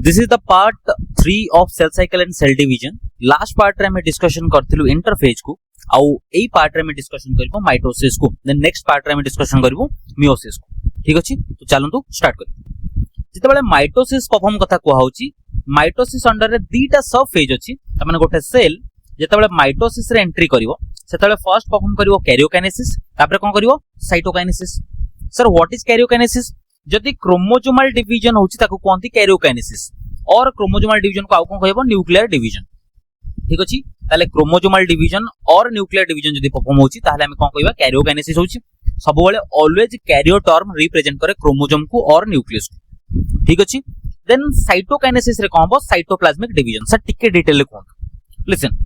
This is the part 3 of cell cycle and cell division. Last part रे हमें discussion करथिलु interphase को आउ एई part रे हमें डिस्कशन करबो माइटोसिस को देन नेक्स्ट पार्ट रे हमें डिस्कशन करबो मियोसिस को ठीक अछि तो चलंतु स्टार्ट करियो जते बेले माइटोसिस परफॉर्म कथा को होउची माइटोसिस अंडर रे दीटा सब फेज अछि त माने गोटे सेल जते बेले माइटोसिस रे एंट्री करिवो सेते बेले फर्स्ट परफॉर्म करिवो कैरियोकाइनेसिस तापर कोन करिवो cytokinesis sir what is karyokinesis जदि क्रोमोसोमल डिवीजन होची ताको कोनती कैरियोकाइनेसिस और क्रोमोसोमल डिवीजन को आउ कोन कहबो न्यूक्लियर डिवीजन ठीक अछि ताले क्रोमोसोमल डिवीजन और न्यूक्लियर डिवीजन जदि परफॉर्म होची ताले हम कोन कहबा कैरियोकाइनेसिस होची सब बेले ऑलवेज कैरियो टर्म रिप्रेजेंट करे क्रोमोसोम को और न्यूक्लियस को ठीक अछि देन साइटोकाइनेसिस रे कहबो साइटोप्लाज्मिक डिवीजन सर टिके डिटेल कोन लिसन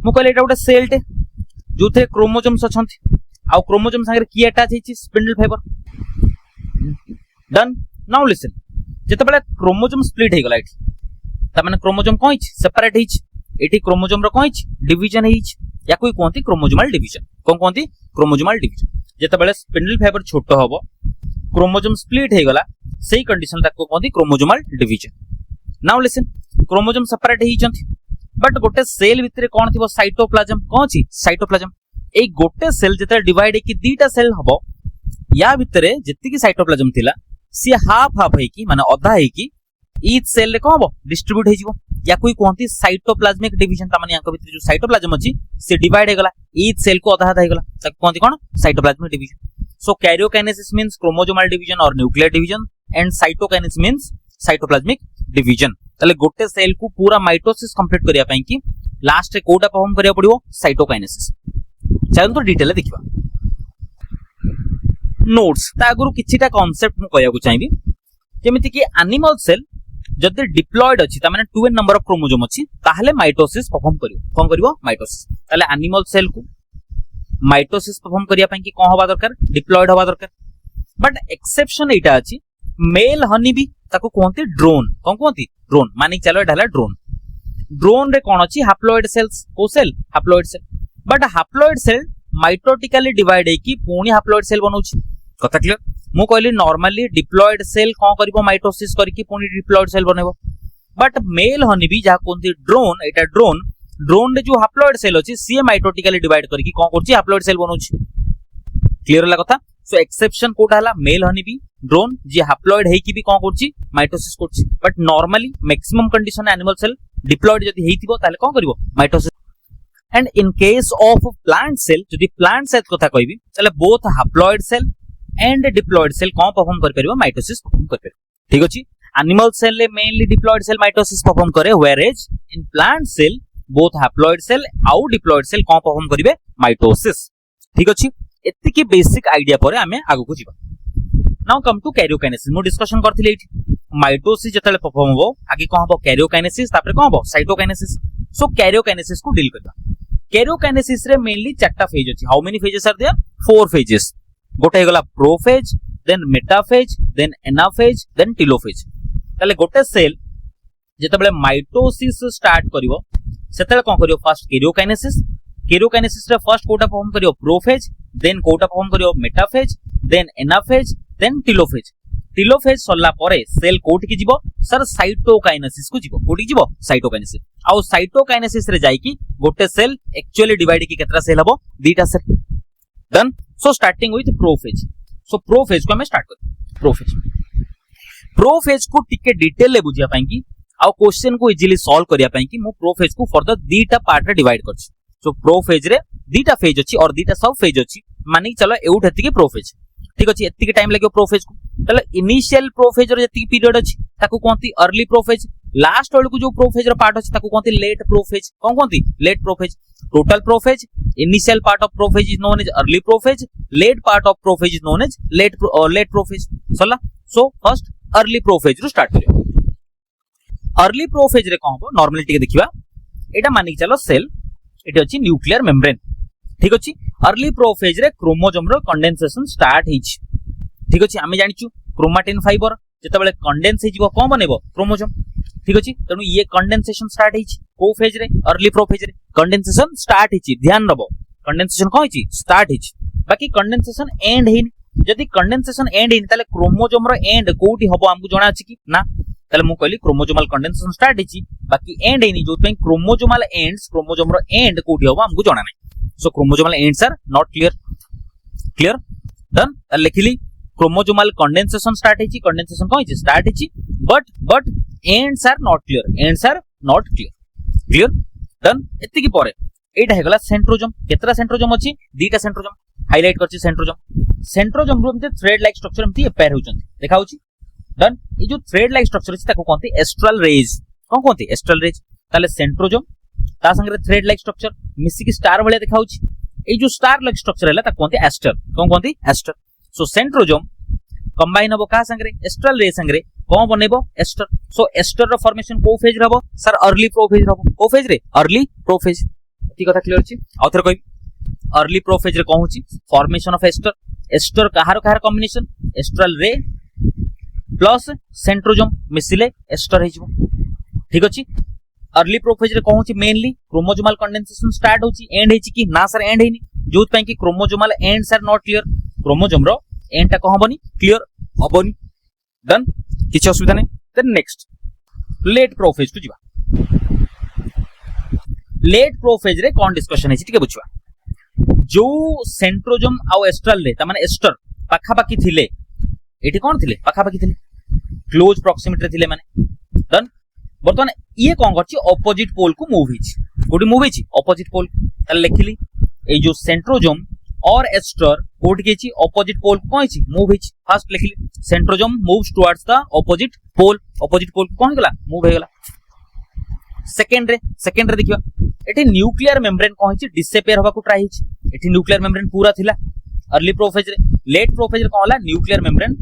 मु कहले एटा गोटे सेल टे जोथे क्रोमोसोम्स अछंती आ क्रोमोसोम संगे की अटैच हेची spindle fibre done now listen जते बेले क्रोमोसोम स्प्लिट हे गला एठी त माने क्रोमोसोम कोन हिच सेपरेट हिच एठी क्रोमोसोम रो कोन हिच डिवीजन हिच या कोई कोनती क्रोमोसोमल डिवीजन कोन कोनती क्रोमोसोमल डिवीजन जते बेले स्पिंडल फाइबर छोटो हबो क्रोमोसोम स्प्लिट हे गला सेही कंडीशन ताको कोनती chromosomal division now listen chromosome separate हिचंती बट गोटे सेल भितरे कोन थिबो साइटोप्लाज्म कोन छी साइटोप्लाज्म ए गोटे सेल जते डिवाइड हे कि दीटा सेल हबो या भितरे जति की साइटोप्लाज्म थिला सी हाफ हाफ है कि माने आधा है कि ईच सेल रे कोन हबो डिस्ट्रीब्यूट हे जिवो या कोई कोनती साइटोप्लाज्मिक डिवीजन त माने याको भितरे जो साइटोप्लाज्म अछि से डिवाइड हे गला ईच सेल को आधा आधा हे गला त कोनती कोन cytoplasmic division so karyokinesis means chromosomal division और nuclear division and cytokinesis means cytoplasmic division तले गोटे सेल को पूरा माइटोसिस कंप्लीट करिया पई कि लास्ट रे कोटा परफॉर्म करिया पड़िवो साइटोकाइनेसिस चलन तो डिटेल देखिबा नोट्स तागुरु किछिटा कांसेप्ट मु कहया को चाहिबी जेमिति कि एनिमल सेल जदि डिप्लॉयड अछि त माने 2n नंबर ऑफ क्रोमोसोम अछि ताहले माइटोसिस परफॉर्म करियो कोन करिवो माइटोसिस ताले एनिमल सेल को माइटोसिस परफॉर्म करिया पई कि कोन होबा दरकार डिप्लॉयड होबा दरकार बट एक्सेप्शन एटा अछि मेल हनी भी ताको कोनती ड्रोन कोन कोनती ड्रोन माने चलो एटा हला ड्रोन रे कोन अछि हैप्लॉयड सेल्स को cell haploid cell but haploid cell mitotically divide है कि पुणी हैप्लॉयड सेल बनउछि कथा क्लियर मु कहली नॉर्मली डिप्लॉयड सेल कोन करबो माइटोसिस करके पुणी डिप्लॉयड सेल बनेबो बट मेल हनी भी जा कोनती ड्रोन एटा ड्रोन रे जो हैप्लॉयड सेल अछि सी माइटोटिकली डिवाइड करके कोन करछि हैप्लॉयड सेल बनउछि क्लियर होला कथा सो एक्सेप्शन कोटा हला मेल हनी भी ड्रोन जे हैप्लॉयड है कि भी कोन करछि माइटोसिस करछि but normally maximum condition animal cell diploid जदी हेइथिबो ताले कोन करबो mitosis and in case of plant cell जदी प्लांट सेल कथा कहबी ताले both haploid cell and diploid cell कोन परफॉर्म कर परिबो माइटोसिस परफॉर्म कर परिबो ठीक अछि एनिमल सेल ले mainly diploid cell mitosis perform करे whereas in plant cell both haploid cell आउ डिप्लॉयड सेल कोन परफॉर्म करिवे माइटोसिस ठीक अछि एति की बेसिक आईडिया परे हमें आगु को जीवा नाउ कम टू कैरियोकाइनेसिस मो डिस्कशन करथिले एठी माइटोसिस जतले परफॉर्म हो आगे कोन हबो कैरियोकाइनेसिस तापर कोन हबो साइटोकाइनेसिस सो कैरियोकाइनेसिस को डील करबा कैरियोकाइनेसिस रे मेनली चारटा फेज अछि how many phases are there 4 phases गोटे हे गला prophase then metaphase then anaphase then telophase ताले गोटे सेल जतबेले माइटोसिस स्टार्ट करिवो सेतले कोन करिवो फर्स्ट कैरियोकाइनेसिस रे फर्स्ट कोटा परफॉर्म करिवो प्रोफेज देन कोटा परफॉर्म करिवो metaphase then anaphase then telophase सरला परे सेल कोट की जीवो सर साइटोकाइनेसिस को जीवो कोटी जीवो साइटोकाइनेसिस आउ साइटोकाइनेसिस रे जाई कि गोटे सेल एक्चुअली डिवाइड की केतरा सेल हबो दीटा cell done so starting with prophase so prophase को हम स्टार्ट कर प्रोफेज को टिके डिटेल ले बुझिया पई कि आउ क्वेश्चन को इजीली सॉल्व करिया पई कि मु प्रोफेज को फर्दर दीटा पार्ट रे डिवाइड करछि सो प्रोफेज रे दीटा फेज अछि और दीटा सब फेज अछि माने चलो एउट हेति के प्रोफेज ठीक अछि एति के टाइम लागो प्रोफेज को तले इनिशियल प्रोफेज रे जति पीरियड अछि ताको कोनती अर्ली प्रोफेज लास्ट वाले को जो प्रोफेज रो पार्ट अछि ताको कोनती लेट प्रोफेज कोन कोनती late prophase total prophase initial part of prophase is known as early prophase late part of prophase is known as late prophase सला सो फर्स्ट अर्ली प्रोफेज रो स्टार्ट करियो early prophase रे कोन हो normally टिके देखिबा एटा मानि चलो सेल एटा अछि न्यूक्लियर मेम्ब्रेन ठीक अछि अर्ली प्रोफेज रे क्रोमोसोम रो कंडेंसेशन स्टार्ट हिच ठीक अछि आमे जानिचु क्रोमाटिन फाइबर जतबेले कंडेंस हे जिवो कोन बनेबो क्रोमोसोम ठीक अछि तनु ये कंडेंसेशन स्टार्ट हिच को फेज रे अर्ली प्रोफेज रे कंडेंसेशन स्टार्ट हिच ध्यान रबो कंडेंसेशन कोन हिच स्टार्ट हिच बाकी कंडेंसेशन एंड हिन जदि कंडेंसेशन एंड हिन ताले क्रोमोसोम रो एंड कोठी हबो हमकु जणा अछि कि ना ताले मु कहली क्रोमोसोमल कंडेंसेशन स्टार्ट हिची बाकी एंड हेनी जो पे क्रोमोसोमल एंड्स क्रोमोसोम रो एंड कोठी होबो हमकु जणा नै so chromosomal ends are not clear done लिखिली क्रोमोसोमल कंडेंसेशन स्टार्ट हिची कंडेंसेशन को हिची स्टार्ट हिची but ends are not clear done एति की परे एटा हेगला सेंट्रोजोम केतरा सेंट्रोजोम अछि दीटा सेंट्रोजोम हाइलाइट करछि सेंट्रोजोम रो थ्रेड लाइक स्ट्रक्चर एमती अपेयर होचंती देखाउछि डन ये जो थ्रेड लाइक स्ट्रक्चर अछि ताको कोनती एस्ट्रल रेज कोन कोनती एस्ट्रल रेज ताले सेंट्रोजोम ता संगे थ्रेड लाइक स्ट्रक्चर मिसी की स्टार भले देखाउछि ए जो स्टार लाइक स्ट्रक्चर हैला ता कोनती एस्टर कोन कोनती एस्टर सो सेंट्रोजोम कंबाइन हबो का संगे एस्ट्रल रेज संगे कोन बनेबो एस्टर सो एस्टर रो फॉर्मेशन को फेज रहबो सर अर्ली प्रोफेज रहबो को फेज रे अर्ली प्रोफेज ठीक कथा क्लियर अछि आउथर कहबी अर्ली प्रोफेज रे कोन होछि फॉर्मेशन ऑफ एस्टर कहार combination astral ray plus centrosome मिसिले एस्टर हेजिबो ठीक अछि अर्ली प्रोफेज रे कहूची मेनली क्रोमोसोमल कंडेंसेशन स्टार्ट होची एंड हेची कि ना सर एंड हेनी जोत पई कि chromosomal ends are not clear chromosome रो एंड ता कहबनी क्लियर हबनी डन किछ असुविधा नै then next late prophase to जिबा लेट प्रोफेज रे कोन डिस्कशन हेची ठीक बुझवा जो सेंट्रोजोम आ एस्ट्रल रे ता माने एस्टर पाखा पाखी थिले एठी कोन थिले पाखा पाखी थिले क्लोज प्रॉक्सिमिटी रे थिले माने डन बर्तमान ये कोन करछि ऑपोजिट पोल को मूव हिची कोडी मूव हिची ऑपोजिट पोल त लिखिली ए जो सेंट्रोजोम और एस्टर कोड केछि ऑपोजिट पोल को हिची मूव हिची फर्स्ट लिखिली centrosome moves towards the opposite pole कोन गेला मूव हे गेला सेकंड रे देखिबा एठी न्यूक्लियर मेम्ब्रेन को हिची डिसअपियर होबा को ट्राई हिची एठी न्यूक्लियर मेम्ब्रेन पूरा थिला अर्ली प्रोफेज रे लेट प्रोफेज रे कोन होला न्यूक्लियर मेम्ब्रेन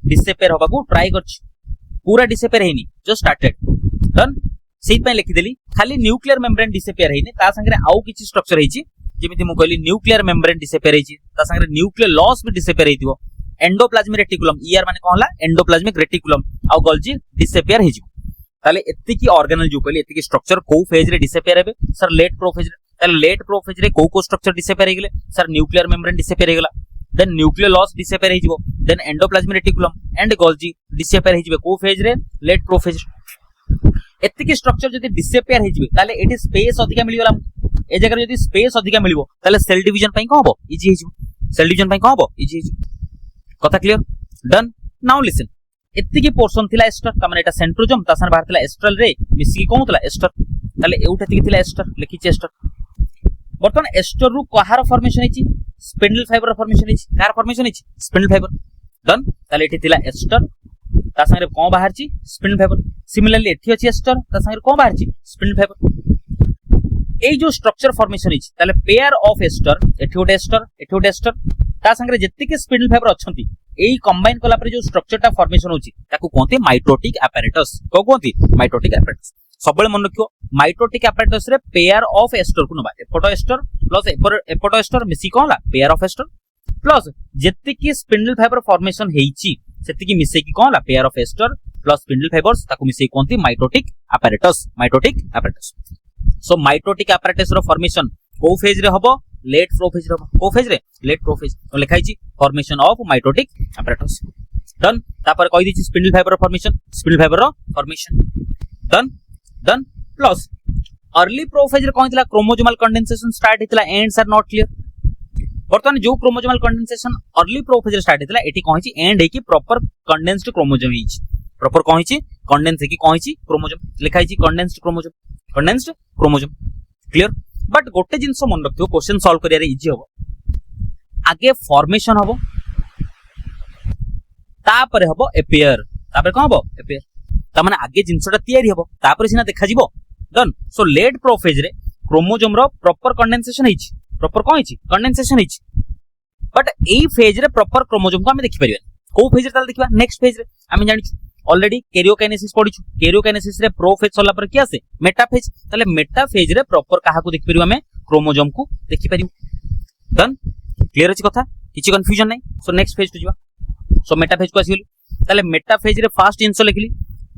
डिसअपियर होबा को ट्राई करछि पूरा डिसअपियर हेनी जो स्टार्टेड डन सेट पय लिखि देली खाली न्यूक्लियर मेम्ब्रेन डिसअपियर हेनी ता संगे आउ किछि स्ट्रक्चर हेछि जेमिति मु कहली न्यूक्लियर मेम्ब्रेन डिसअपियर हेछि ता संगे न्यूक्लियर लॉस भी डिसअपियर हेतिबो एंडोप्लाज्मिक रेटिकुलम ईआर माने कोन होला एंडोप्लाज्मिक रेटिकुलम आउ गोल्जी डिसअपियर हेछि ताले एत्ति की ऑर्गेनल जो कहली एत्ति की स्ट्रक्चर को फेज रे डिसअपियर हेबे सर लेट प्रोफेज रे ताले लेट प्रोफेज रे को स्ट्रक्चर डिसअपियर हे गेले सर न्यूक्लियर मेम्ब्रेन डिसअपियर हे गेला देन न्यूक्लियर लॉस डिसअपियर हेजिबो then endoplasmic reticulum and Golgi disappear हेजिबे को फेज रे लेट प्रोफेज एत्ति की स्ट्रक्चर जदी डिसअपियर हेजिबे ताले एठी स्पेस अधिका मिलिगला ए जगह जदी स्पेस अधिका मिलिबो ताले सेल डिवीजन पई को हबो इजी हेजिबो सेल डिवीजन पई को हबो इजी हेजिबो कथा क्लियर डन नाउ लिसन एत्ति की पोर्शन थिला एस्टर त माने एटा सेंट्रोजोम ता सन बाहर थिला एस्ट्रल रे मिसी कोन थिला एस्टर ताले एउठा तिकी थिला एस्टर लिखि एस्टर बर्तन एस्टर रु कहार फॉर्मेशन हिची स्पिंडल फाइबर फॉर्मेशन हिची कार फॉर्मेशन हिची स्पिंडल फाइबर डन ताले एठी थिला एस्टर ता संगे कोन बाहर ची स्पिंडल फाइबर सिमिलरली एठी अछि एस्टर ता संगे कोन बाहर ची स्पिंडल फाइबर ए जो स्ट्रक्चर फॉर्मेशन हिची ताले पेयर ऑफ एस्टर एठी ओटे एस्टर ता संगे जत्ति के स्पिंडल फाइबर अछंती एई कंबाइन कला पर जो स्ट्रक्चर टा फॉर्मेशन होची ताकू कोनते माइटोटिक apparatus को कोनती माइटोटिक apparatus सबले मन रखियो माइटोटिक apparatus रे पेयर ऑफ एस्टर को नबा एपोटो एस्टर प्लस एपोटो एस्टर मिसी कोनला पेयर ऑफ एस्टर प्लस जत्ति की स्पिंडल फाइबर फॉर्मेशन हेची सेति की मिसे की कोनला pair of aster plus spindle fibres ताकू मिसे कोनती mitotic apparatus so mitotic apparatus रो फॉर्मेशन को फेज रे हबो लेट प्रोफेज रे को फेज रे लेट प्रोफेज तो लिखाई छी formation of mitotic apparatus done तापर कहि दी छी स्पिंडल फाइबर रो formation done plus early prophase रे कोनथिला क्रोमोसोमल कंडेंसेशन स्टार्ट हितला एंड्स आर नॉट क्लियर बर्तमान जो क्रोमोसोमल कंडेंसेशन अर्ली प्रोफेज रे स्टार्ट हितला एठी कहि छी एंड हे की प्रॉपर कंडेंस्ड क्रोमोसोम हिच प्रॉपर कहि छी कंडेंस हे की कहि छी क्रोमोसोम लिखाई छी कंडेंस्ड क्रोमोसोम क्लियर बट गोटे जिंस मन रखियो क्वेश्चन सॉल्व करिया रे इजी हो आगे फॉर्मेशन हबो तापर हबो एपेयर तापर कोन हबो एपेयर ता माने आगे जिंसटा तयारी हबो तापर सिना देखा जिवो डन सो लेट प्रोफेज रे क्रोमोसोम रो प्रॉपर कंडेंसेशन हिच प्रॉपर कोन हिच कंडेंसेशन हिच बट एई फेज रे प्रॉपर क्रोमोसोम को हम देखि परिबे को फेज रे ताल देखिबा नेक्स्ट फेज रे हम जानि ऑलरेडी कैरियोकाइनेसिस पढिछु कैरियोकाइनेसिस रे प्रोफेज सला पर कि आसे मेटाफेज ताले मेटाफेज रे प्रॉपर काहा को देखि परिबो हमें क्रोमोसोम को देखि परिबो डन क्लियर अछि कथा किछि कंफ्यूजन नै सो नेक्स्ट फेज टू जिबा सो मेटाफेज को आसिगली ताले मेटाफेज रे फर्स्ट आंसर लिखली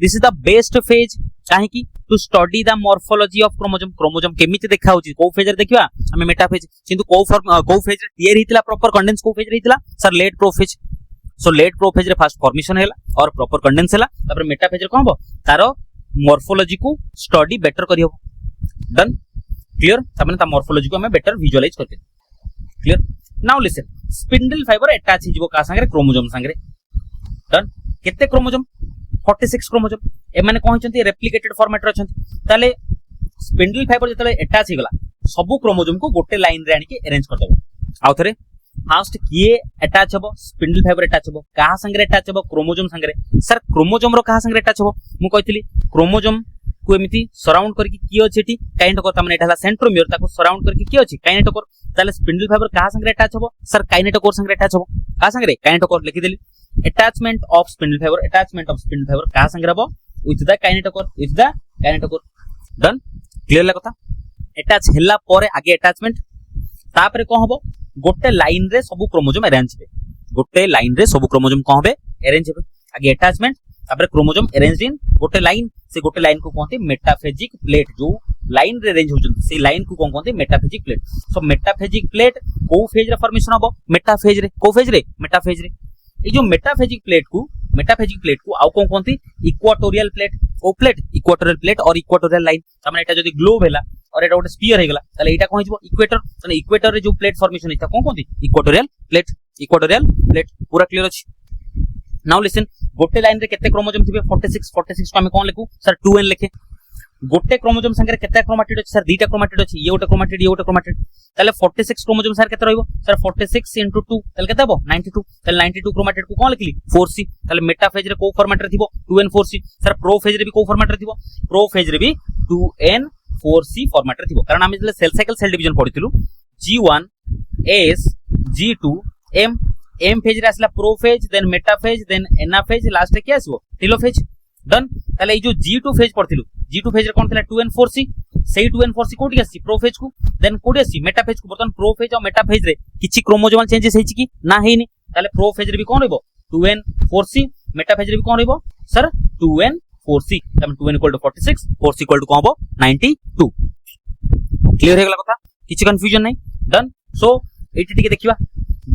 this is the best phase काहे की to study the morphology of chromosome केमिति देखा होची को फेज रे देखिबा हमें मेटाफेज किंतु को फेज रे तयार हितला प्रॉपर कंडेंस को फेज रे हितला sir late prophase so late prophase रे फास्ट फॉर्मेशन हैला और प्रॉपर कंडेंस हैला तापर मेटाफेज रे कोन हो तारो मॉर्फोलॉजी को स्टडी बेटर करी हो डन क्लियर तापर ता मॉर्फोलॉजी को हमें बेटर विजुअलाइज करते clear now listen spindle fibre attach हिजबो का संगे क्रोमोसोम संगे डन केते क्रोमोसोम 46 क्रोमोसोम ए माने कोन छंती रेप्लिकेटेड फॉर्मेट रे छंती ताले स्पिंडल फाइबर जतले अटैच हिगला सब क्रोमोसोम को गोटे लाइन रे आनी के अरेंज कर दबो आउ थरे फास्ट किए अटैच हबो स्पिंडल फाइबर अटैच हबो कहा संगे अटैच हबो क्रोमोसोम संगे सर क्रोमोसोम रो कहा संगे अटैच हबो मु कहतिली क्रोमोसोम को एमिति सराउंड करके की अछि एठी काइनेटोकोर त माने एठाला सेंट्रोमियर ताको सराउंड करके की अछि काइनेटोकोर ताले स्पिंडल फाइबर कहा संगे अटैच हबो सर काइनेटोकोर संगे अटैच हबो कहा संगे काइनेटोकोर लिखि देली अटैचमेंट ऑफ स्पिंडल फाइबर कहा संगे हबो with the kinetochore done clear ला कथा अटैच हैला परे आगे अटैचमेंट तापरे कोन हबो गोटे लाइन रे सब क्रोमोसोम अरेंज हे गोटे लाइन रे सब क्रोमोसोम कोन हेबे अरेंज हेबे आगे अटैचमेंट तापरे क्रोमोसोम अरेंज इन गोटे लाइन से गोटे लाइन को कहते मेटाफेजिक प्लेट जो लाइन रे अरेंज होचन से लाइन को कोन कहते metaphasic plate so metaphasic plate को फेज रे फॉर्मेशन हबो मेटाफेज रे को फेज रे मेटाफेज रे ए जो मेटाफेजिक प्लेट को आउ कोन कहते इक्वाटोरियल प्लेट ओ प्लेट इक्वाटोरियल प्लेट और इक्वाटोरियल लाइन तामाने एटा जदी ग्लोब हैला और एटा गोटे स्फीयर हेगला ताले एटा कोन हिजबो इक्वेटर तने इक्वेटर रे जो प्लेट फॉर्मेशन हिता कोन कहते इक्वाटोरियल प्लेट पूरा क्लियर अछि नाउ लिसन गोटे लाइन रे केते क्रोमोसोम थिबे 46 को हमें कोन लिखु सर 2n लिखे गोटे क्रोमोसोम संगे केते क्रोमाटिड अछि सर दुटा क्रोमाटिड अछि ये गोटे क्रोमाटिड ताले 46 क्रोमोसोम सर केते रहइबो सर 46 * 2 ताले केते हबो 92 ताले 92 क्रोमाटिड को कोन लिखली 4c ताले मेटाफेज रे को फॉर्मेट रे थिबो 2n4c सर प्रोफेज रे भी को फॉर्मेट रे थिबो प्रोफेज रे भी 2n4c फॉर्मेट रे थिबो कारण हम जले सेल साइकिल सेल डिवीजन पढिथिलु G1 S G2 M phase रे आसला prophase then metaphase then anaphase last रे के आसीबो टेलोफेज डन ताले ए जो G2 फेज पढिथिलु G2 फेज रे कोन थिला 2n4c सेही 2n4c कोठी आसी प्रोफेज को देन कोठी आसी मेटाफेज को बर्तन प्रोफेज और मेटाफेज रे किछि क्रोमोसोमल चेंजेस हेछि कि ना हेनी ताले प्रोफेज रे भी कोन रहइबो 2n4c मेटाफेज रे भी कोन रहइबो सर 2n4c तम 2n = 46 4c = कोन हबो 92 क्लियर हे गला कथा किछि कंफ्यूजन नै डन सो एटी टिके देखिबा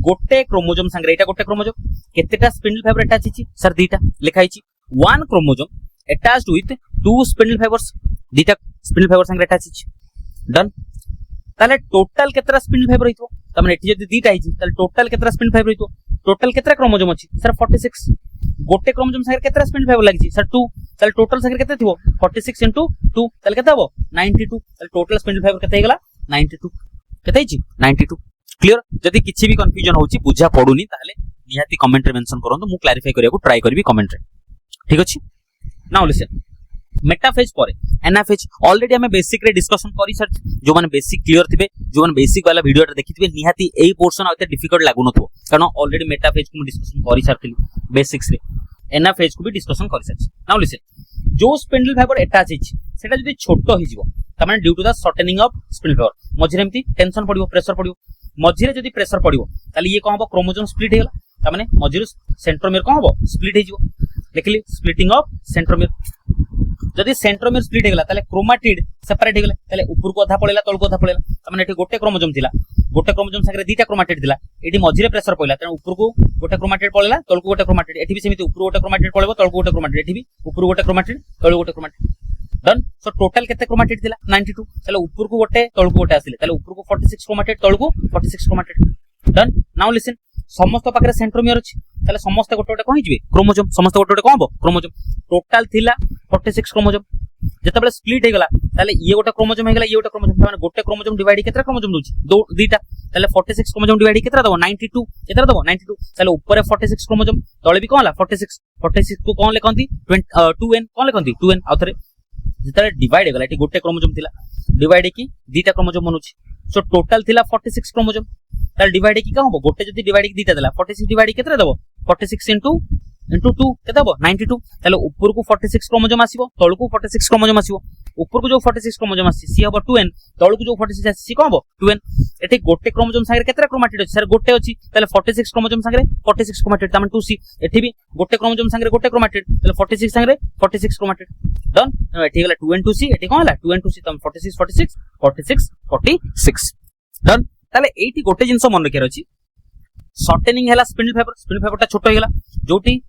गोटे क्रोमोसोम संगे एटा गोटे क्रोमोसोम केतेटा स्पिंडल फाइबर अटैच हिची सर दीटा लिखा हिची one chromosome attached with two spindle fibres दीटा स्पिंडल फाइबर संगे अटैच हिची डन ताले टोटल केतरा स्पिंडल फाइबर हितो तमने एटी जदी दीटा हिची ताले टोटल केतरा स्पिंडल फाइबर हितो टोटल केतरा क्रोमोसोम अछि सर 46 गोटे क्रोमोसोम संगे केतरा स्पिंडल फाइबर लागिची सर 2 ताले टोटल संगे केते थिबो 46 * 2 ताले केते हबो 92 ताले टोटल स्पिंडल फाइबर केते हेगला 92 केते हिची 92 क्लियर जदी किछि भी कंफ्यूजन होची बुझा पडुनी ताले निहाती कमेंट रे मेंशन करंतु मु क्लैरिफाई करिया को ट्राई करबी कमेंट रे ठीक अछि नाउ लिसन मेटाफेज पर एनाफेज ऑलरेडी हमें बेसिक रे डिस्कशन करी सर जो माने बेसिक क्लियर थिबे जो माने बेसिक वाला वीडियो रे देखिथिबे निहाती एई पोर्शन आते डिफिकल्ट लागु नथो कारण ऑलरेडी मेटाफेज को डिस्कशन करी सरथिली बेसिक्स रे एनाफेज को भी डिस्कशन करी सरछि नाउ लिसन जो स्पिंडल फाइबर अटैच हिची सेटा जदी छोटो हिजिवो त माने due to the shortening of spindle fibre मझिरे एमती टेंशन पडिवो प्रेशर पडिवो मझिरे जदी प्रेशर पडिवो ताले ये कोन हबो क्रोमोसोम स्प्लिट हेला त माने मझिरे सेंट्रोमियर कोन हबो स्प्लिट हिजिवो लिखली स्प्लिटिंग ऑफ सेंट्रोमियर जदी सेंट्रोमियर स्प्लिट हेगला ताले क्रोमाटिड सेपरेट हेगला ताले ऊपर को आधा पळेला तळ को आधा पळेला त माने एठी गोटे क्रोमोसोम थिला गोटे क्रोमोसोम संगे दीटा क्रोमाटिड थिला एठी मझिरे प्रेशर पळेला त ऊपर को गोटे क्रोमाटिड पळेला तळ को गोटे क्रोमाटिड एठी भी सेमिति ऊपर गोटे क्रोमाटिड पळेबो तळ को गोटे क्रोमाटिड एठी भी ऊपर गोटे क्रोमाटिड तळ गोटे क्रोमाटिड डन सो टोटल केते क्रोमाटिड थिला 92 ताले ऊपर को गोटे तळ को गोटे आसिले ताले ऊपर को 46 क्रोमाटिड तळ को 46 क्रोमाटिड डन नाउ लिसन समस्त पाखरे सेंट्रोमियर अछि ताले समस्त गोटे गोटे कहि जिवे क्रोमोसोम समस्त गोटे गोटे कहबो क्रोमोसोम टोटल थिला 46 क्रोमोसोम जेतबेले स्प्लिट हेगला ताले ये गोटे क्रोमोसोम हेगला ये गोटे क्रोमोसोम माने गोटे क्रोमोसोम डिवाइड केतरा क्रोमोसोम दोछि दो दीटा ताले 46 क्रोमोसोम डिवाइड केतरा दबो 92 केतरा दबो 92 ताले ऊपर 46 क्रोमोसोम तळे भी कोनला 46 को कोन लेखंती 2n कोन लेखंती 2n आउथरे जेतबेले डिवाइड हेगला एटी गोटे क्रोमोसोम थिला डिवाइड की दीटा क्रोमोसोम बनुछि सो टोटल थिला 46 क्रोमोसोम ताले डिवाइड की का होबो गोटे जदी डिवाइड की दीटा देला 46 डिवाइड केतरा दबो 46 into 2 केते हबो 92 ताले ऊपर को 46 क्रोमोसोम आसीबो तळ को 46 क्रोमोसोम आसीबो ऊपर को जो 46 क्रोमोसोम आसी सी हबो 2n तळ को जो 46 आसी सी कोन हबो 2n एठी गोटे क्रोमोसोम संगे केतरा क्रोमाटिड अछि सर गोटे अछि ताले 46 क्रोमोसोम संगे 46 क्रोमाटिड तामे 2c एठी भी गोटे क्रोमोसोम संगे गोटे क्रोमाटिड ताले 46 संगे 46 क्रोमाटिड डन एठी गेला 2n2c एठी कोन हला 2n2c तम 46 डन ताले एठी गोटे जिंस मन रखियार अछि शॉर्टेनिंग हैला स्पिंडल फाइबर टा छोट हो गेला जोटी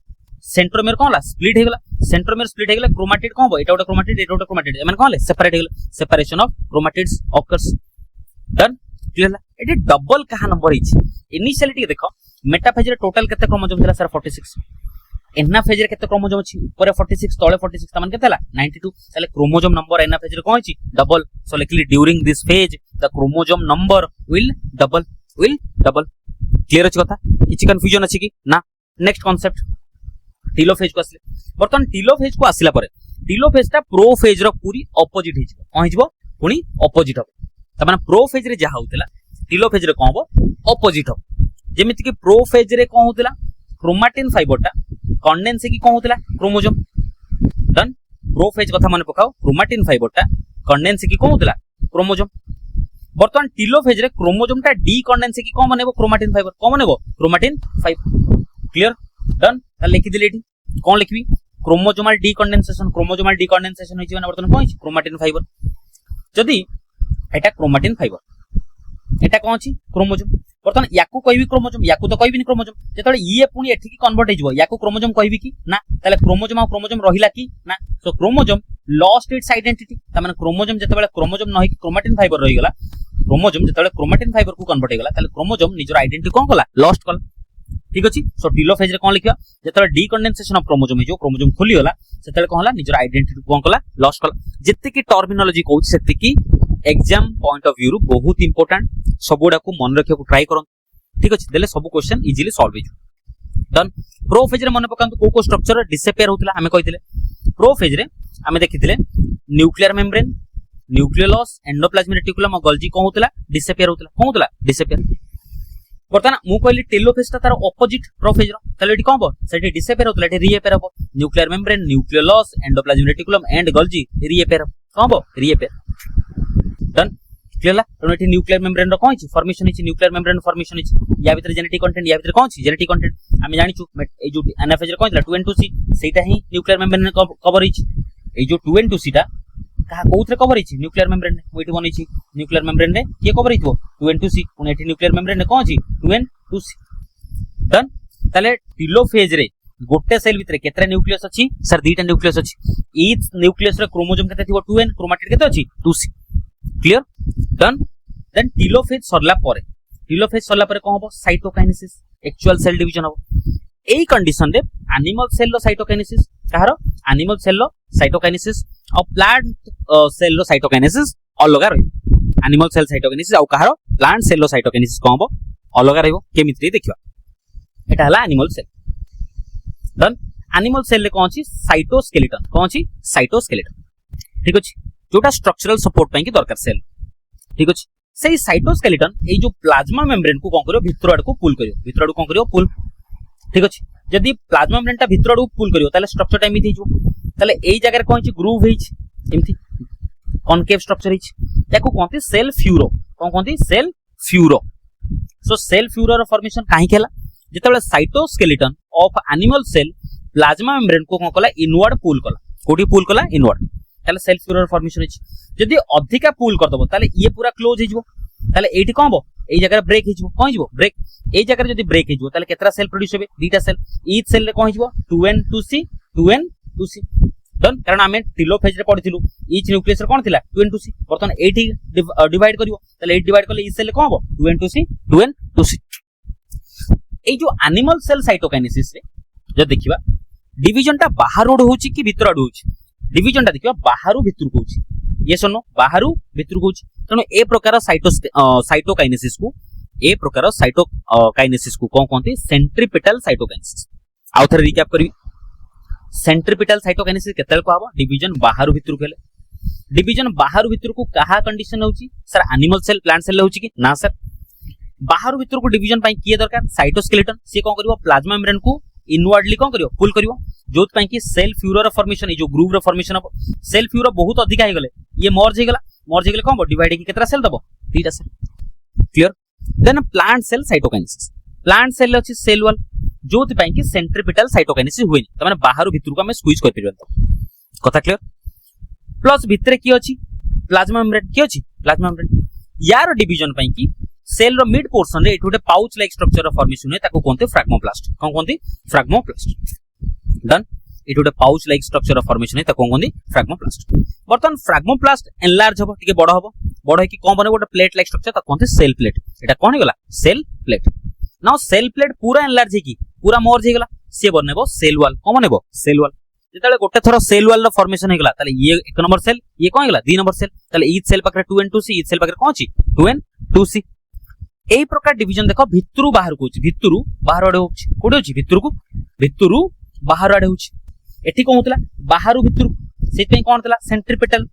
सेंट्रोमेयर कोन ला स्प्लिट हे गेला सेंट्रोमेयर स्प्लिट हे गेला क्रोमाटिड कोन हो एटा गोटे क्रोमाटिड एटा गोटे क्रोमाटिड एमन कोन ले सेपरेट हे गेला separation of chromatids occurs done clear ला एटी डबल कहा नंबर हिची इनिशियली देखो मेटाफेज रे टोटल केते क्रोमोसोम थिला सर 46 एनाफेज रे केते क्रोमोसोम अछि ऊपर 46 तळे 46 तमन केते ला 92 ताले क्रोमोसोम नंबर एनाफेज रे कोन अछि डबल सो लिखली during this phase the chromosome number will double clear अछि कथा किछि कंफ्यूजन अछि कि ना नेक्स्ट कांसेप्ट टीलोफेज को आसले बर्तमान टीलोफेज को आसिला परे टीलोफेज ता प्रोफेज रो पूरी ऑपोजिट हे जिवो कोन हिजबो पुनी ऑपोजिट हो त माने प्रोफेज रे जा होतला टीलोफेज रे कोन हो ऑपोजिट हो जेमिति कि प्रोफेज रे कोन होतला क्रोमाटिन फाइबर टा कंडेंस की कोन होतला क्रोमोसोम डन प्रोफेज कथा माने पकाओ क्रोमाटिन फाइबर टा कंडेंस की कोन होतला क्रोमोसोम बर्तमान टीलोफेज रे क्रोमोसोम टा डी कंडेंस की कोन मानेबो क्रोमाटिन फाइबर कोन मानेबो क्रोमाटिन फाइबर क्लियर डन ताले लिखि दिले एठी कोन लिखबी क्रोमोसोमल डीकंडेंसेशन होइछि माने बर्तमान कोन क्रोमाटिन फाइबर जदी एटा क्रोमाटिन फाइबर एटा कोन अछि क्रोमोसोम बर्तमान याकू कहबी क्रोमोसोम याकू तो कहबी नि क्रोमोसोम जेतले ये पुनी एठी की कन्वर्ट हेजिवो याकू क्रोमोसोम कहबी कि ना ताले क्रोमोसोम आ क्रोमोसोम रहिला कि ना सो क्रोमोसोम लॉस्ट इट्स आइडेंटिटी त माने क्रोमोसोम जेतबेले क्रोमोसोम नहि क्रोमाटिन फाइबर रहि गेला क्रोमोसोम जेतबेले क्रोमाटिन फाइबर को कन्वर्ट हे गेला ताले क्रोमोसोम निजर आइडेंटिटी कोन कला लॉस्ट कला ठीक अछि सो टीलोफेज रे कोन लिखिया जेतबेले डीकंडेंसेशन ऑफ क्रोमोसोम जो क्रोमोसोम खुली होला सेतबेले कोन होला निजर आइडेंटिटी कोन कला लॉस्ट कला जेते की टर्मिनोलॉजी कहू सेते की एग्जाम पॉइंट ऑफ व्यू रु बहुत इंपोर्टेंट सबुडा को मन रखिया को ट्राई करन ठीक अछि देले सब क्वेश्चन इजीली सॉल्व हो डन प्रोफेज रे मन पकांतु को स्ट्रक्चर डिसअपियर होतला हमें कहितले प्रोफेज रे हमें देखितले nuclear membrane nucleolus endoplasmic reticulum और गोल्जी कोन होतला डिसअपियर होतला डिसअपियर बर्तमान मु कहली टेलोफेज ता तार ऑपोजिट प्रोफेज रो तले एटी कोन हो सेठी डिसअपियर होतला एटी रीअपियर हो nuclear membrane nucleolus endoplasmic reticulum and Golgi reappear कोन हो रीअपियर डन क्लियर ला तो एटी न्यूक्लियर मेम्ब्रेन रो कोन छि फॉर्मेशन छि न्यूक्लियर मेम्ब्रेन फॉर्मेशन छि या भीतर जेनेटिक कंटेंट या भीतर कोन छि जेनेटिक कंटेंट हम जानि छु ए जो एनाफेज रे कोन छि 2 and 2c सेटा ही न्यूक्लियर मेम्ब्रेन रे कवर छि ए जो 2 and 2c ता कहा कोउथरे कवर छि न्यूक्लियर मेम्ब्रेन रे ओइटी बनै छि न्यूक्लियर मेम्ब्रेन रे के कवर हितो 2 and 2c उन एटी न्यूक्लियर मेम्ब्रेन रे कोन छि 2 and 2c डन ताले टीलोफेज रे गोटे सेल भीतर केतरा न्यूक्लियस अछि सर दीटा न्यूक्लियस अछि ईच न्यूक्लियस रे क्रोमोसोम केते थिबो 2n क्रोमाटिड केते अछि 2c clear done then telophase सरला परे कोन हबो साइटोकाइनेसिस एक्चुअल सेल डिवीजन हबो एई कंडीशन रे एनिमल सेल रो साइटोकाइनेसिस कहारो एनिमल सेल रो साइटोकाइनेसिस और प्लांट सेल रो साइटोकाइनेसिस अलग रही एनिमल सेल साइटोकाइनेसिस और कहारो प्लांट सेल रो साइटोकाइनेसिस कोन हबो अलग रहइबो केमिति देखिबा एटा हला animal cell done animal cell रे कोन अछि साइटोस्केलेटन ठीक अछि जोटा स्ट्रक्चरल सपोर्ट पई की दरकार सेल ठीक अछि सेही साइटोस्केलेटन ए जो प्लाज्मा मेम्ब्रेन को कोन करियो भितर आड़ को पुल करियो पुल ठीक अछि जदी प्लाज्मा मेम्ब्रेन ता भितर आड़ पुल करियो ताले स्ट्रक्चर टाइम हिजो ताले एई जगह रे कोन छि ग्रूव हिच एमथि कॉनकेव स्ट्रक्चर हिच ताको कोनति सेल फ्यूरो कोन कोनति cell furrow so cell furrow रो फॉर्मेशन काहे केला जेतेबेले cytoskeleton of animal cell plasma membrane को कोन कला इनवर्ड पुल कला कोडी पुल कला इनवर्ड ताले सेल फ्यूरो रो फॉर्मेशन हिच जदी अधिका पुल कर दबो ताले ये पूरा क्लोज हिजबो ताले एठी कोन बो एई जगह ब्रेक हिजबो कोन हिजबो ब्रेक एई जगह जदी ब्रेक हिजबो ताले केतरा सेल प्रोड्यूस हेबे दीटा सेल ईच सेल रे कोन हिजबो 2 and 2c डन कारण हमें टीलोफेज रे पढिथिलु ईच न्यूक्लियस रे कोन थिला 2 and 2c बर्तन एठी डिवाइड करिवो ताले एठी डिवाइड करले ईच सेल रे कोन हबो 2 and 2c एई जो एनिमल सेल साइटोकाइनेसिस रे जब देखिबा डिवीजन ता बाहर रोड होउची कि भीतर आड़ होउची डिवीजन टा देखिबा बाहरु भितर को होउची ये सुनो बाहरु भितर को होउची तनो ए प्रकार साइटोकाइनेसिस को कोन कोनती सेंट्रीपिटल साइटोकाइनेसिस आउ थरे रिकैप करबी सेंट्रीपिटल साइटोकाइनेसिस केतल को हबो डिवीजन बाहरु भितर को हेले डिवीजन बाहरु भितर को कहा कंडीशन होउची sir animal cell plant cell होउची कि ना सर बाहरु भितर को डिवीजन पई किए दरकार साइटोस्केलेटन से कोन करबो प्लाज्मा मेम्ब्रेन को इनवर्डली कोन करियो पुल करियो जोत पई कि सेल फ्यूरो रो फॉर्मेशन ए जो ग्रूव रो फॉर्मेशन हो सेल फ्यूरो बहुत अधिक हे गले ये मर्ज हे गेला कोन डिवाइड की केतरा सेल दबो तीटा cell clear then plant cell cytokinesis plant cell अछि सेल वॉल जोत पई कि सेंट्रीपिटल साइटोकाइनेसिस होइनी त माने बाहरु भितर को हमें स्क्वीज कर परिबन कथा क्लियर प्लस भितरे की अछि प्लाज्मा मेम्ब्रेन की अछि प्लाज्मा मेम्ब्रेन यार डिवीजन पई कि सेल रो मिड पोर्शन रे एठी गोटे पाउच लाइक स्ट्रक्चर रो फॉर्मेशन है ताको कोनते फ्रैग्मोप्लास्ट कोन कोनती फ्रैग्मोप्लास्ट डन एठी गोटे पाउच लाइक स्ट्रक्चर रो फॉर्मेशन है ताको कोनती फ्रैग्मोप्लास्ट बर्तन फ्रैग्मोप्लास्ट एनलार्ज होबो टिके बड़ होबो बड़ है कि कोन बने गोटे प्लेट लाइक स्ट्रक्चर ताको कोनते सेल प्लेट एटा कोन हे गला cell plate now cell plate पूरा एनलार्ज है कि पूरा मर्ज हे गला से बनेबो सेल वॉल कोन बनेबो सेल वॉल जेताले गोटे थरो सेल वॉल रो फॉर्मेशन हे गला ताले ये 1 नंबर सेल ये कोन हे गला 2 नंबर सेल ताले ईच सेल पाखरे 2n2c ईच सेल पाखरे कोन अछि 2n2c एई प्रकार डिवीजन देखो भितरु बाहर को अछि भितरु बाहर आडे होछि कोडे अछि भितरु बाहर आडे होछि एठी कोन होतला बाहरु भितरु सेति पई कोन तला सेंट्रीपेटल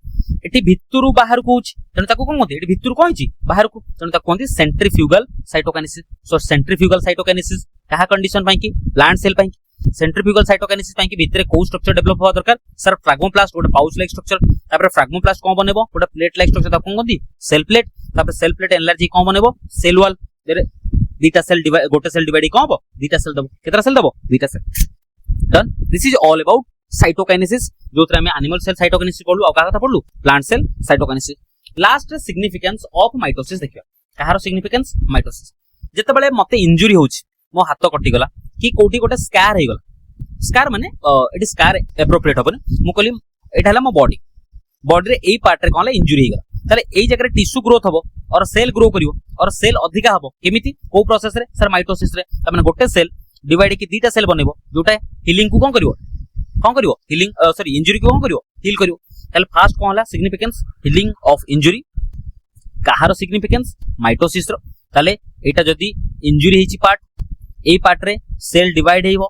एठी भितरु बाहर को होछि तने ताको कोन होते एठी भितरु कोन अछि बाहर को तने ताको कोन सेंट्रीफ्यूगल साइटोकाइनेसिस सो सेंट्रीफ्यूगल साइटोकाइनेसिस कहा कंडीशन पई कि प्लांट सेल पई सेंट्रीफ्यूगल साइटोकाइनेसिस पई कि भितरे को स्ट्रक्चर डेवलप होवा दरकार सर फ्रैग्मोप्लास्ट गोटे पाउच लाइक स्ट्रक्चर तापर फ्रैग्मोप्लास्ट कोन बनेबो गोटे प्लेट लाइक स्ट्रक्चर ताको कोन कोंती सेल प्लेट तापर सेल प्लेट एनलार्ज कोन बनेबो सेल वॉल देरे दीटा सेल डिवाइड गोटे सेल डिवाइड कोन हो दीटा सेल दबो केतरा सेल दबो दीटा cell done this is all about cytokinesis जोतरे हम एनिमल सेल साइटोकाइनेसिस पढलु आ का पढलु plant cell cytokinesis last significance of mitosis देखियो कहारो सिग्निफिकेंस माइटोसिस जते बेले मते इंजुरी होछि मो हाथ कटि गला कि कोठी गोटे स्कार हे गला स्कार माने एटी स्कार एप्रोप्रिएट होबने मु कहली एटा हला मो बॉडी रे एई पार्ट रे कोनला इंजुरी हे गला ताले एई जगह रे टिश्यू ग्रोथ होबो और सेल ग्रो करिवो और सेल अधिका हबो केमिति को प्रोसेस रे सर माइटोसिस रे त माने गोटे सेल डिवाइड कि दीटा सेल बनेबो जोटा हीलिंग को कोन करिवो हीलिंग सॉरी इंजुरी को कोन करिवो हील करिवो ताले फास्ट कोन हला सिग्निफिकेंस हीलिंग ऑफ इंजुरी कहारो सिग्निफिकेंस माइटोसिस रो ताले एटा जदी इंजुरी हेची पार्ट एई पार्ट रे सेल डिवाइड हेइबो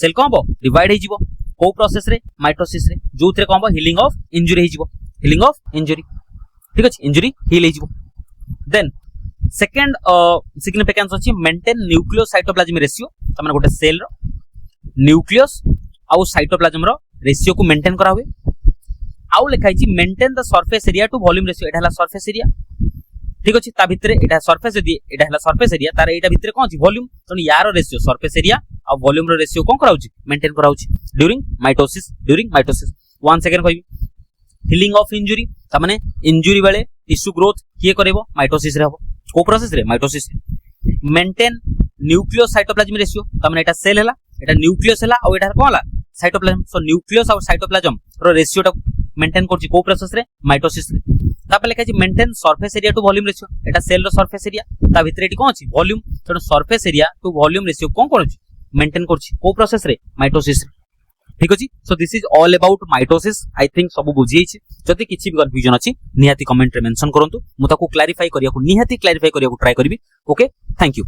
सेल कोन हबो डिवाइड हेजिबो को प्रोसेस रे माइटोसिस रे जोथरे कोन हबो हीलिंग ऑफ इंजुरी हेजिबो हीलिंग ऑफ इंजुरी ठीक अछि इंजुरी हील हेजिबो देन सेकंड सिग्निफिकेंस अछि मेंटेन न्यूक्लियस साइटोप्लाज्म रेशियो त माने गोटे सेल रो न्यूक्लियस आउ साइटोप्लाज्म रो रेशियो को मेंटेन करा हुए आउ लिखाई छी maintain the surface area to volume ratio एटा हला सरफेस एरिया ठीक अछि ता भितरे एटा सरफेस यदि एटा हला सरफेस एरिया तार एटा भितरे कोन अछि वॉल्यूम तने यार रेशियो सरफेस एरिया आ वॉल्यूम रो रेशियो कोन कराउछि मेंटेन कराउछि ड्यूरिंग माइटोसिस वन सेकंड कहबी हीलिंग ऑफ इंजुरी ता माने इंजुरी बेले टिश्यू ग्रोथ किए करेबो माइटोसिस रे हबो को प्रोसेस रे माइटोसिस रे मेंटेन न्यूक्लियस साइटोप्लाज्म रेशियो ता माने एटा सेल हला एटा न्यूक्लियस हला आ एटा कोन हला साइटोप्लाज्म सो न्यूक्लियस और साइटोप्लाज्म रो रेशियो टा मेंटेन करछि को प्रोसेस रे माइटोसिस रे तापर लिखा छै maintain surface area to volume ratio एटा सेल रो सरफेस एरिया ता भितरे एटी कोन अछि वॉल्यूम तनो surface area to volume ratio कोन करछि मेंटेन करछि को प्रोसेस रे माइटोसिस रे ठीक अछि so this is all about mitosis I think सब बुझी छी जति किछि भी कन्फ्यूजन अछि निहाती कमेंट रे मेंशन करंतु मु ताको क्लैरिफाई करिया को निहाती क्लैरिफाई करिया को ट्राई करबी ओके थैंक यू।